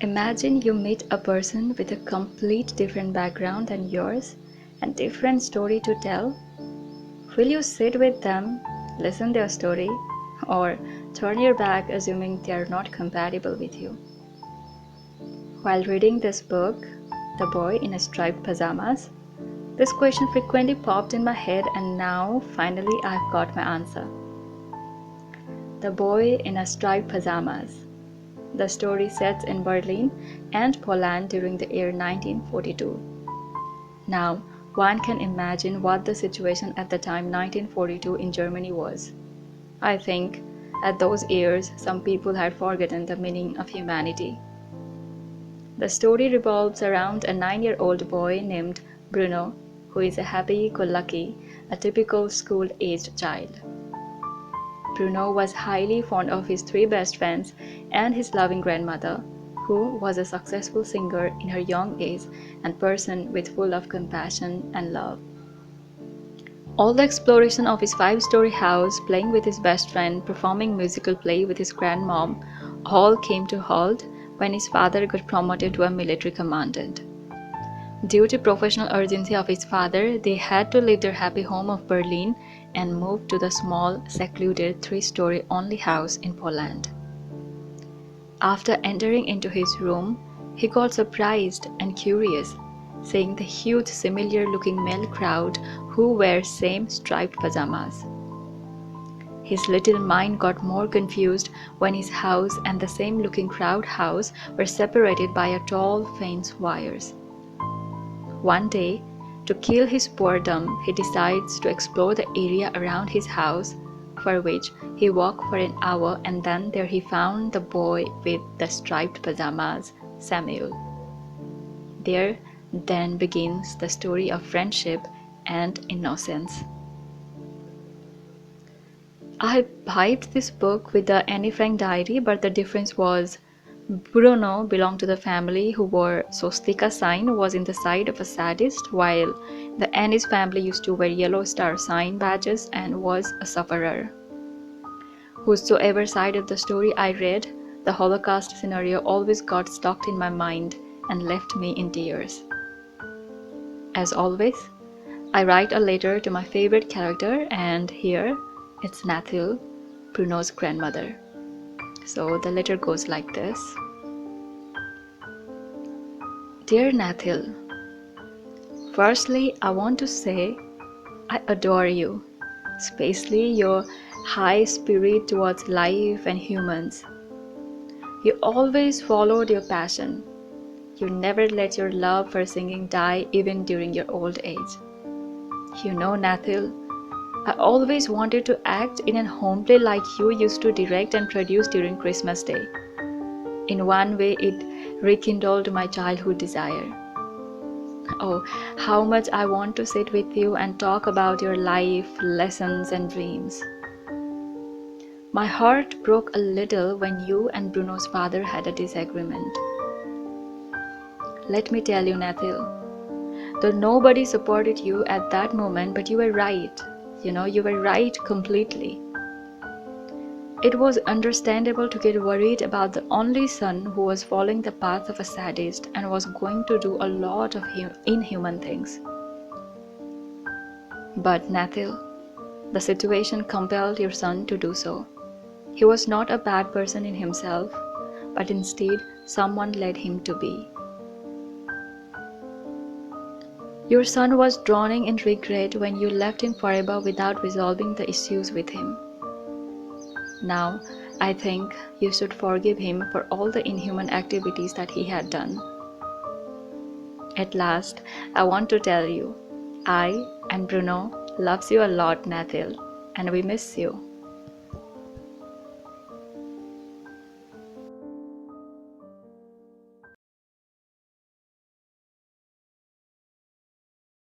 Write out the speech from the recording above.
Imagine you meet a person with a complete different background than yours and different story to tell. Will you sit with them, listen their story, or turn your back assuming they are not compatible with you? While reading this book, The Boy in Striped Pajamas, this question frequently popped in my head, and now finally I've got my answer. The Boy in Striped Pajamas. The story sets in Berlin and Poland during the year 1942. Now, one can imagine what the situation at the time 1942 in Germany was. I think at those years some people had forgotten the meaning of humanity. The story revolves around a 9-year-old boy named Bruno, who is a happy-go-lucky, a typical school-aged child. Bruno was highly fond of his 3 best friends and his loving grandmother, who was a successful singer in her young age and person with full of compassion and love. All the exploration of his 5-story house, playing with his best friend, performing musical play with his grandmom, all came to halt when his father got promoted to a military commandant. Due to professional urgency of his father, they had to leave their happy home of Berlin and move to the small, secluded 3-story only house in Poland. After entering into his room, he got surprised and curious, seeing the huge similar-looking male crowd who wear same striped pajamas. His little mind got more confused when his house and the same-looking crowd house were separated by a tall fence wires. One day, to kill his boredom, he decides to explore the area around his house, for which he walked for an hour, and then there he found the boy with the striped pajamas, Samuel. There then begins the story of friendship and innocence. I hyped this book with the Anne Frank diary, but the difference was Bruno belonged to the family who wore swastika sign, was in the side of a sadist, while the Annie's family used to wear yellow star sign badges and was a sufferer. Whosoever side of the story I read, the Holocaust scenario always got stuck in my mind and left me in tears. As always, I write a letter to my favorite character, and here it's Nathil, Bruno's grandmother. So the letter goes like this. Dear Nathil, firstly, I want to say I adore you, especially your high spirit towards life and humans. You always followed your passion. You never let your love for singing die even during your old age. You know, Nathil, I always wanted to act in a home play like you used to direct and produce during Christmas Day. In one way, it rekindled my childhood desire. Oh, how much I want to sit with you and talk about your life, lessons, and dreams. My heart broke a little when you and Bruno's father had a disagreement. Let me tell you, Nathil, though nobody supported you at that moment, but you were right. You were right completely. It was understandable to get worried about the only son who was following the path of a sadist and was going to do a lot of inhuman things. But Nathil, the situation compelled your son to do so. He was not a bad person in himself, but instead someone led him to be. Your son was drowning in regret when you left him forever without resolving the issues with him. Now, I think you should forgive him for all the inhuman activities that he had done. At last, I want to tell you, I and Bruno loves you a lot, Nathil, and we miss you.